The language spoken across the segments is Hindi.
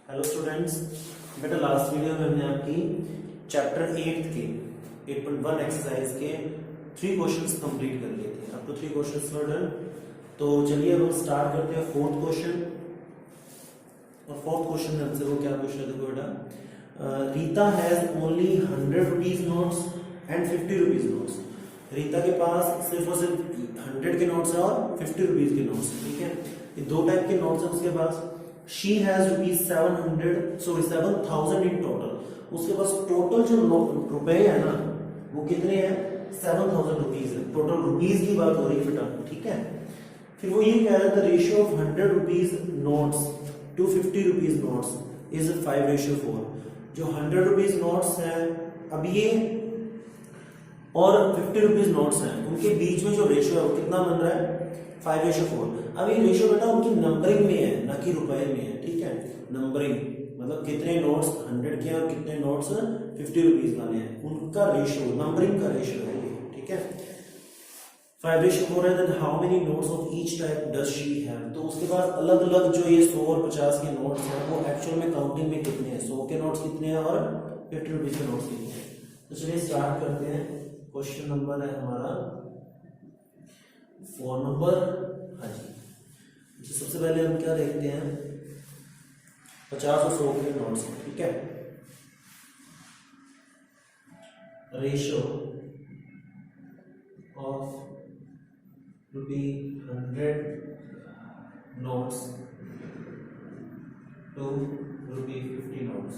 हेलो स्टूडेंट्स, बेटा लास्ट वीडियो में हमने आपकी चैप्टर 8 के 8.1 एक्सरसाइज के 3 क्वेश्चंस कंप्लीट कर लिए थे। अब तो 3 क्वेश्चंस वर डन। तो चलिए अब हम स्टार्ट करते हैं फोर्थ क्वेश्चन। और फोर्थ क्वेश्चन में हमसे वो क्या पूछ रहे थे बेटा, Rita has only 100 rupees notes and 50 rupees notes. Rita के पास सिर्फ और सिर्फ 100 के नोट्स है और 50 रुपीज के नोट्स है। ठीक है, ये दो टाइप के नोट्स है उसके पास। She has rupees 7,000 in total। उसके पास टोटल जो रुपए है ना वो कितने हैं, 7,000 रुपीज है। टोटल रुपीज की बात हो रही है बेटा। ठीक है, फिर वो ये कह रहा था ratio of 100 rupees notes to 50 rupees notes is 5:4। जो 100 रुपीज नोट्स है अब ये और 50 रुपीज नोट्स हैं, उनके बीच में जो रेशियो है वो कितना बन रहा है, 5:4। अब ये रेशियो बेटा उनकी नंबरिंग में है ना कि रुपए में है। ठीक है, नंबरिंग मतलब कितने नोट्स 100 के और कितने नोट्स 50 रुपीज वाले हैं, उनका रेशियो, नंबरिंग का रेशियो है ये। ठीक है, 5:4 है। Then how many notes of each type does she have. तो उसके बाद अलग अलग जो ये 100 और 50 के नोट्स हैं वो एक्चुअल में काउंटिंग में कितने हैं, 100 के नोट्स कितने हैं और 50 रुपीज के नोट्स कितने हैं। तो चलिए स्टार्ट करते हैं। क्वेश्चन नंबर है हमारा 4 नंबर। हाँ जी, सबसे पहले हम क्या देखते हैं, 50 और 100 के नोट्स। ठीक है, ratio of ₹100 notes to ₹50 notes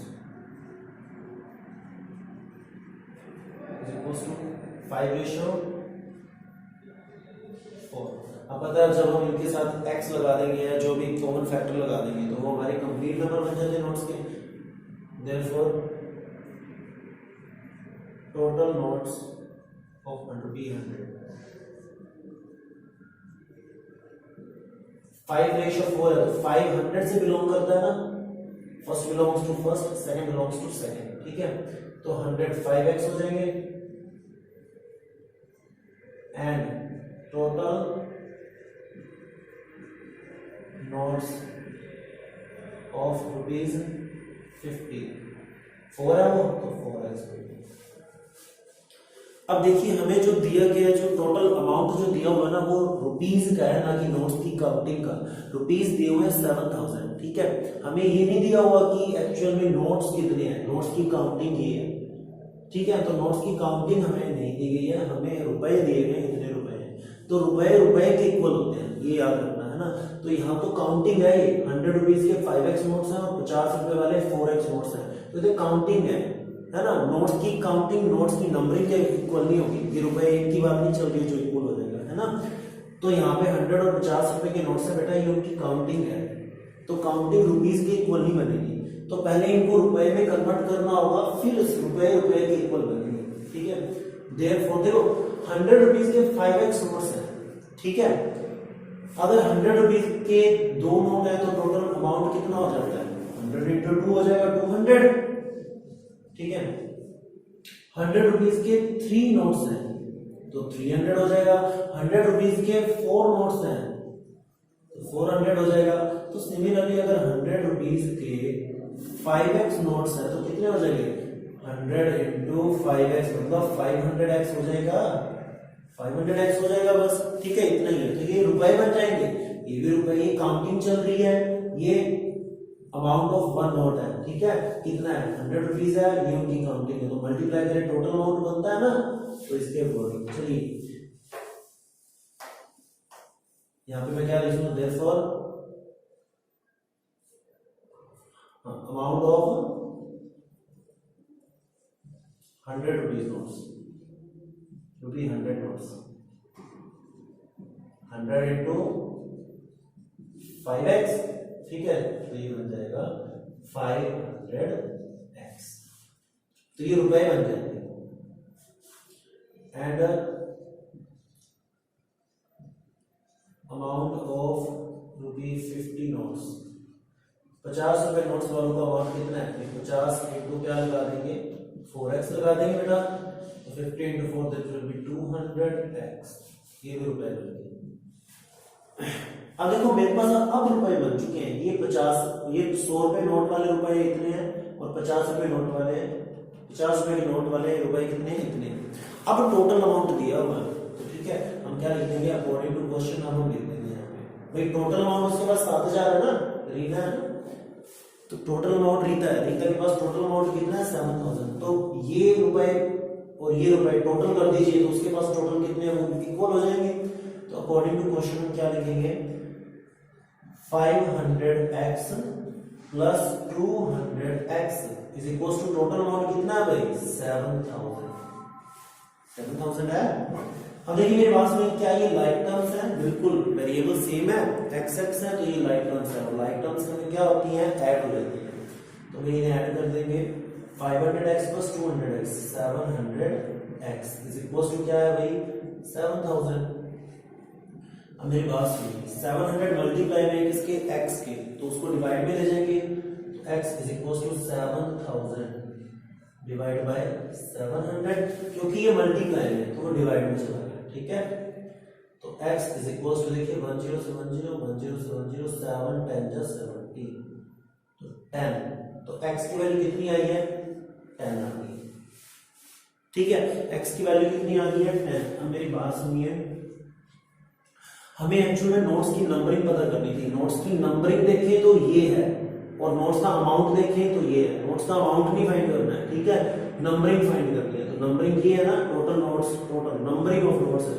is equals to 5:4। अब पता है जब हम इनके साथ x लगा देंगे या जो भी कॉमन फैक्टर लगा देंगे तो वो हमारे कंप्लीट नंबर बन जाते हैं नोट्स के। देयरफॉर टोटल नोट्स ऑफ 100 5:4 है तो 500 से बिलोंग करता है ना, first belongs to first, second belongs to second. ठीक है, तो 100 5x हो जाएंगे एंड टोटल नोट्स ऑफ ₹50 4 है वो तो 4x। अब देखिए हमें जो दिया गया, जो टोटल अमाउंट जो दिया हुआ है ना वो रुपीज का है ना कि नोट्स की काउंटिंग का। रुपीज दिए हुए हैं 7,000। ठीक है, हमें ये नहीं दिया हुआ कि एक्चुअल में नोट्स कितने हैं, नोट्स की काउंटिंग ये है। ठीक है, तो नोट्स की काउंटिंग हमें नहीं दी गई है, हमें रुपए दिए गए इतने रुपए हैं। तो रुपए के इक्वल होते हैं, ये याद रखना है ना। तो यहाँ तो काउंटिंग है, 100 रुपीज के 5x नोट्स हैं और 50 रुपए वाले 4x नोट्स हैं। तो ये काउंटिंग है ना। नोट्स की काउंटिंग नोट्स की नंबरिंग के इक्वल नहीं होगी, ये रुपए एक की बात नहीं चल रही है जो इक्वल हो जाएगा, है ना। तो यहाँ पे 100 और 50 रुपए के नोट्स है बेटा, ये उनकी काउंटिंग है। तो काउंटिंग रुपीज के इक्वल नहीं बनेगी, तो पहले इनको रुपए में कन्वर्ट करना होगा, फिर रुपए के इक्वल बनेंगे। ठीक है, देयरफॉर देखो 100 रुपीज के 5x नोट्स है। ठीक है, अगर 100 रुपीज के 2 नोट है तो टोटल अमाउंट कितना हो जाता है, 100 into 2 हो जाएगा 200। ठीक है, 100 रुपीज के 3 नोट्स हैं तो 300 हो जाएगा। 100 रुपीज के 4 नोट्स हैं तो 400 हो जाएगा। तो सिमिलरली अगर 100 रुपीज के 5x नोट्स हैं तो कितने हो जाएंगे, 100 into 5x मतलब 500x हो जाएगा, 500x हो जाएगा बस। ठीक है, इतना ही है। तो ये रुपए बन जाएंगे, ये भी रुपए, ये काउंटिंग चल रही है, ये अमाउंट ऑफ 1 नोट है। ठीक है, कितना है, 100 रुपीज है, ये उनकी काउंटिंग है। तो मल्टीप्लाई करें टोटल अमाउंट बनता है ना, तो इसके अकॉर्डिंग चलिए यहाँ पे मैं क्या लिखूंगा, therefore amount of 100 rupees notes, 100 notes, 100 into 5x। ठीक है, तो ये बन जाएगा 500x। तो ये रुपए बन जाएंगे। एंड अमाउंट ऑफ ₹50 नोट्स, 50 रुपए नोट्स वालों का अमाउंट कितना है, 50 into क्या लगा देंगे, 4x लगा देंगे बेटा। तो 50 into 4 that will be 200x। ये भी रुपए बन गए। अब देखो मेरे पास अब रुपए बन चुके हैं, ये ये 100 रुपए नोट वाले रुपए इतने हैं और 50 रुपए नोट वाले 50 रुपए के नोट वाले रुपए कितने इतने। अब टोटल अमाउंट दिया हुआ है तो ठीक है, हम क्या लिख देंगे अकॉर्डिंग टू क्वेश्चन हम लिख देंगे यहाँ पे भाई टोटल अमाउंट उसके पास 7000 है ना, रीना है ना, तो टोटल अमाउंट रीता है, रीता के पास टोटल अमाउंट कितना है 7000। तो ये रुपए और ये रुपए टोटल कर दीजिए तो उसके पास टोटल कितने हैं वो इक्वल हो जाएंगे। तो अकॉर्डिंग टू क्वेश्चन हम क्या लिखेंगे 500x plus 200x is equal to total amount कितना है भाई 7000 है। अब देखिए मेरे पास में क्या ये लाइक टर्म्स है, बिल्कुल वेरिएबल सेम है x x है तो ये लाइक टर्म्स है और लाइक टर्म्स में क्या होती है ऐड हो जाती है। तो मैं इन्हें ऐड कर देंगे 500x plus 200x 700x is equal to क्या है भाई 7000। अब मेरी बात सुनिए 700 मल्टीप्लाई में किसके x के तो उसको डिवाइड में ले जाएंगे तो x is equal to 7000 divide by 700 क्योंकि ये मल्टीप्लाई है तो वो डिवाइड में चला गया, ठीक है। तो x इज इक्वल टू देखिए 10 से 10 10 से 10 7 10 जा 70 तो 10 तो x की वैल्यू कितनी आई है 10 आ गई, ठीक है। x की वैल्यू कितनी आ गई है 10। अब मेरी बात सुनिए हमें एक्चुअल में नोट्स की नंबरिंग पता करनी थी। नोट्स की नंबरिंग देखें तो ये है और नोट्स का अमाउंट देखें तो ये है। नोट्स का अमाउंट नहीं फाइंड करना है, ठीक है, नंबरिंग फाइंड करनी है। तो नंबरिंग ये है ना total notes, total numbering of notes है।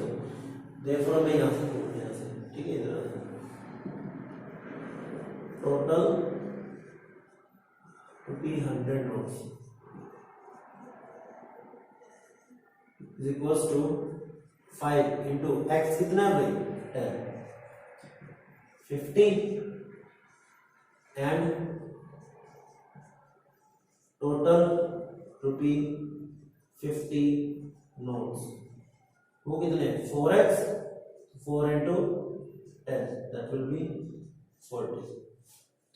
देयरफॉर मैं यहां से ठीक है इधर total 100 notes is equals to 5 into x कितना है भाई 10 50 एंड टोटल ₹50 नोट्स वो कितने 4x 4 into 10 that will be 40।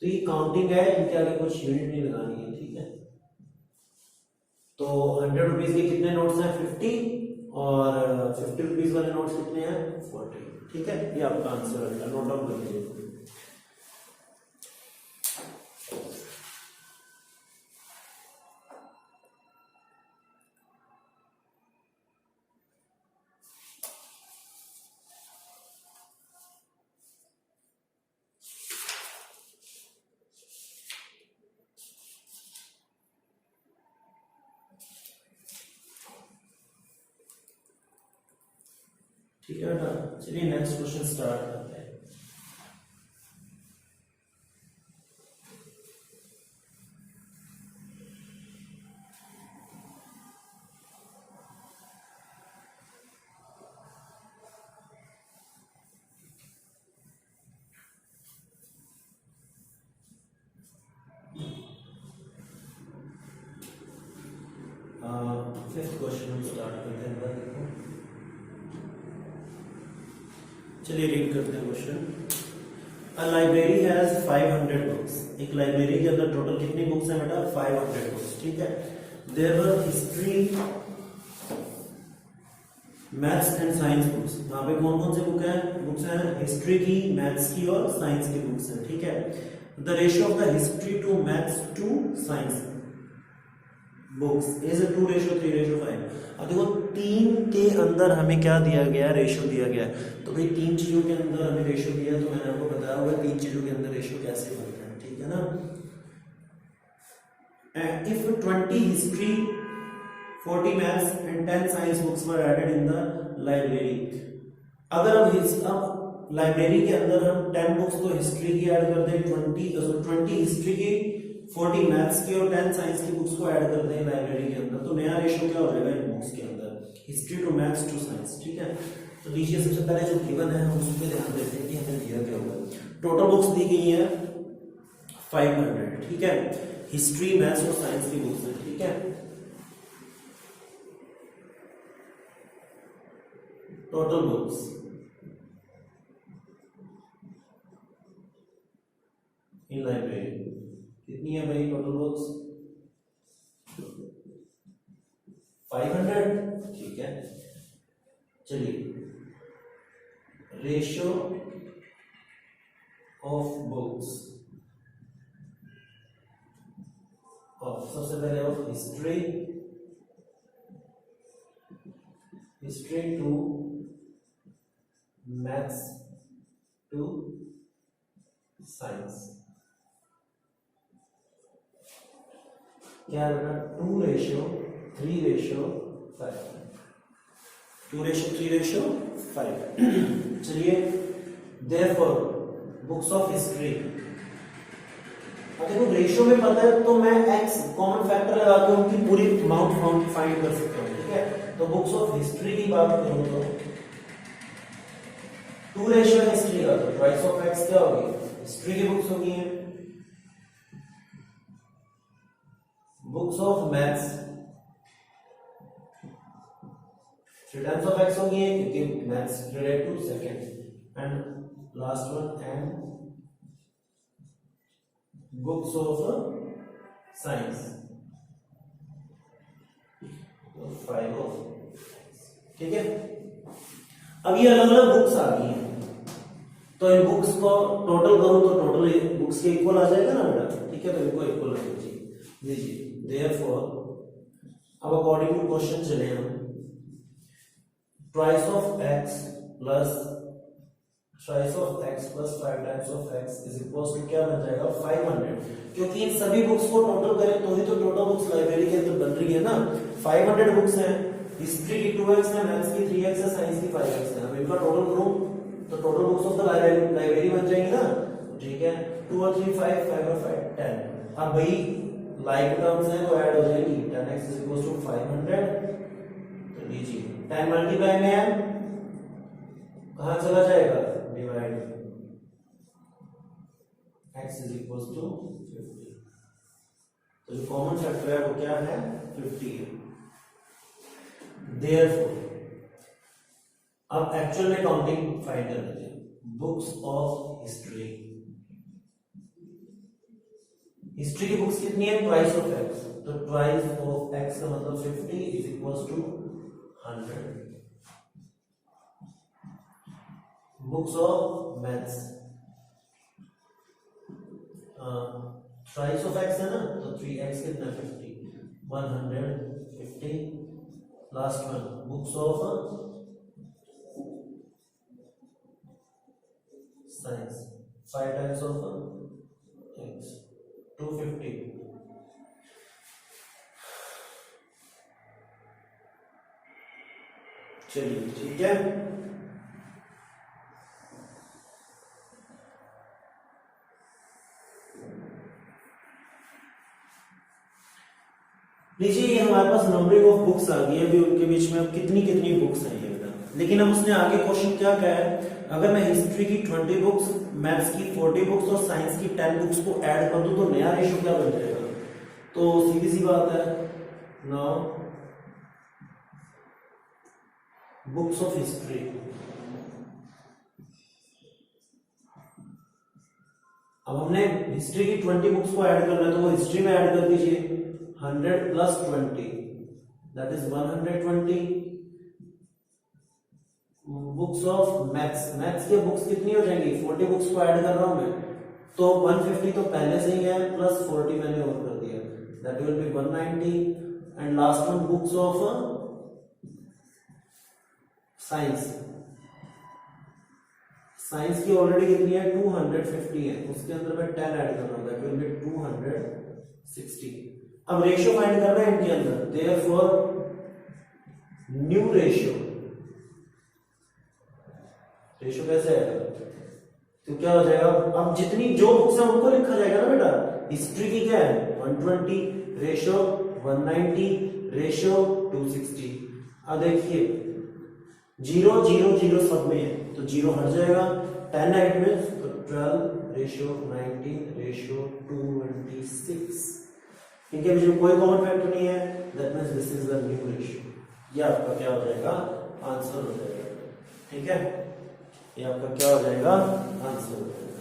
तो ये काउंटिंग है, इनके आगे कुछ यूनिट नहीं लगानी है, ठीक है। तो 100 रुपीज के कितने नोट्स हैं 50 और 50 रुपीज वाले नोट्स कितने हैं 40, ठीक है। ये आपका आंसर है, नोट डाउन कर लीजिए। ठीक है बेटा, चलिए नेक्स्ट क्वेश्चन स्टार्ट करते हैं। फिफ्थ क्वेश्चन हम स्टार्ट करते हैं। देखो चलिए रीड करते हैं question. A library has 500 books. एक लाइब्रेरी के अंदर टोटल कितनी बुक्स हैं बेटा 500 बुक्स, ठीक है। There were history maths and science books. यहाँ पे कौन कौन से बुक्स हैं हिस्ट्री की, मैथ्स की और साइंस की बुक्स हैं, ठीक है। The ratio of the history to maths to science books is 2:3:5। अब देखो 3 के अंदर हमें क्या दिया गया है रेशियो दिया गया है। तो भाई 3 चीजों के अंदर हमें रेशियो दिया तो मैंने आपको बताया हुआ 3 चीजों के अंदर रेशियो कैसे बनता है, ठीक है ना। If 20 history 40 maths and 10 science books were added in the library. अगर अब लाइब्रेरी के अंदर हम 10 बुक्स तो हिस्ट्री की ऐड कर दें, 20 हिस्ट्री की 40 मैथ्स की और 10 साइंस की बुक्स को ऐड कर दें लाइब्रेरी के अंदर, तो नया रेशियो क्या हो जाएगा इन बुक्स के अंदर history to maths to science, ठीक है। तो लीजिए सबसे पहले जो गिवन है हम उस पर ध्यान देते हैं कि हमें दिया क्या होगा। टोटल बुक्स दी गई है 500, ठीक है। हिस्ट्री मैथ्स और साइंस की बुक्स है, ठीक है। टोटल बुक्स इन लाइब्रेरी कितनी है भाई टोटल बुक्स 500, ठीक है। चलिए रेशियो ऑफ बुक्स और सबसे पहले हो history to maths to science. क्या है बेटा? 2:3:5। 2:3:5। चलिए, therefore बुक्स ऑफ हिस्ट्री, अगर वो रेशियो में पता है तो मैं x कॉमन फैक्टर लगा के उनकी पूरी अमाउंट फाइंड कर सकता हूँ। ठीक है, तो बुक्स ऑफ हिस्ट्री की बात करूं तो 2 रेशियो हिस्ट्री का, तो प्राइस ऑफ x क्या होगी? हिस्ट्री की बुक्स होगी हैं। Books of maths 3 times of x होगी हैं, क्योंकि maths related to second, and last one and books of science 5 of. ठीक है, अब ये अलग अलग बुक्स आ गई हैं, तो इन बुक्स को टोटल करूं तो टोटल बुक्स के इक्वल आ जाएगा ना बेटा? ठीक है, तो इनको इक्वल रख लीजिए। देयरफॉर अब अकॉर्डिंग टू क्वेश्चन चले हम, price of x plus 5 times of x is equal to क्या बन जाएगा? 500, क्योंकि इन सभी बुक्स को टोटल करें तो ही तो टोटल बुक्स लाइब्रेरी के अंदर बन रही है ना। 500 बुक्स हैं, हिस्ट्री की 2x है, मैथ्स की 3x है, साइंस की 5x है। अब इनका टोटल करूं तो total books of the library बन जाएंगी ना। ठीक है, 2 और 3 5, 5 और 5 10। अब भाई लाइक टर्म्स हैं वो ऐड हो जाएंगी। 10x इज इक्वल टू 500, तो लीजिए 10 मल्टीप्लाई में है, कहां चला जाएगा? Divide, x is equal to 50, तो जो कॉमन फैक्टर है वो क्या है? 50 है। Therefore, अब एक्चुअल में काउंटिंग फाइंड कर लेते हैं। बुक्स ऑफ हिस्ट्री, हिस्ट्री की बुक्स कितनी है? ट्वाइस ऑफ x, तो ट्वाइस ऑफ x का मतलब 50 is equal to 100। Books of maths, twice of x है ना, तो 3x कितना? 50, 150। Last one books of science, 5 times of x 250। चलिए ठीक है, लीजिए ये हमारे पास नंबरिंग ऑफ बुक्स आ गई है। अभी उनके बीच में अब कितनी कितनी बुक्स हैं ये बेटा, लेकिन अब उसने आगे क्वेश्चन क्या कहा है? अगर मैं हिस्ट्री की 20 बुक्स, मैथ्स की 40 बुक्स और साइंस की 10 बुक्स को ऐड कर दूं तो नया रेशियो क्या बन जाएगा? तो सीधी सी बात है, नाउ बुक्स ऑफ हिस्ट्री, अब हमने हिस्ट्री की 20 बुक्स को ऐड करना है, तो वो हिस्ट्री में ऐड कर दीजिए। 100 plus 20 that is 120। Books of maths, maths के बुक्स कितनी हो जाएंगी? 40 बुक्स को ऐड कर रहा हूं मैं, तो 150 तो पहले से ही है, प्लस 40 मैंने और कर दिया, that will be 190। And last one books of science, science की ऑलरेडी कितनी है? 250 है, उसके अंदर मैं 10 ऐड कर रहा हूं, दैट विल बी 260। अब रेशियो फाइंड करना है इनके अंदर, देयरफॉर न्यू रेशियो, रेशियो कैसे आएगा? तो क्या हो जाएगा? अब जितनी जो बुक्स है उनको लिखा जाएगा ना बेटा। हिस्ट्री की क्या है? 120 रेशियो 190 रेशियो 260। अब देखिए 0 0 0 सब में है, तो 0 हट जाएगा, 10 8 में, तो 12 रेशियो 19 रेशियो 226। इनके बीच में कोई कॉमन फैक्टर नहीं है, that means this is the new ratio. ये आपका क्या हो जाएगा? आंसर हो जाएगा। ठीक है, ये आपका क्या हो जाएगा? आंसर हो जाएगा।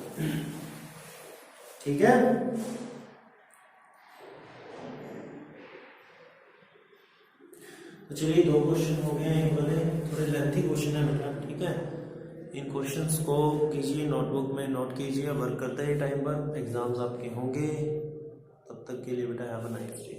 ठीक है, तो चलिए 2 क्वेश्चन हो गए हैं, वाले थोड़े लेंथी क्वेश्चन है बेटा। ठीक है, इन क्वेश्चंस को कीजिए, नोटबुक में नोट कीजिए, वर्क करते हैं टाइम पर, एग्जाम्स आपके होंगे, तब तक तक के लिए बेटा हैव अ नाइस डे।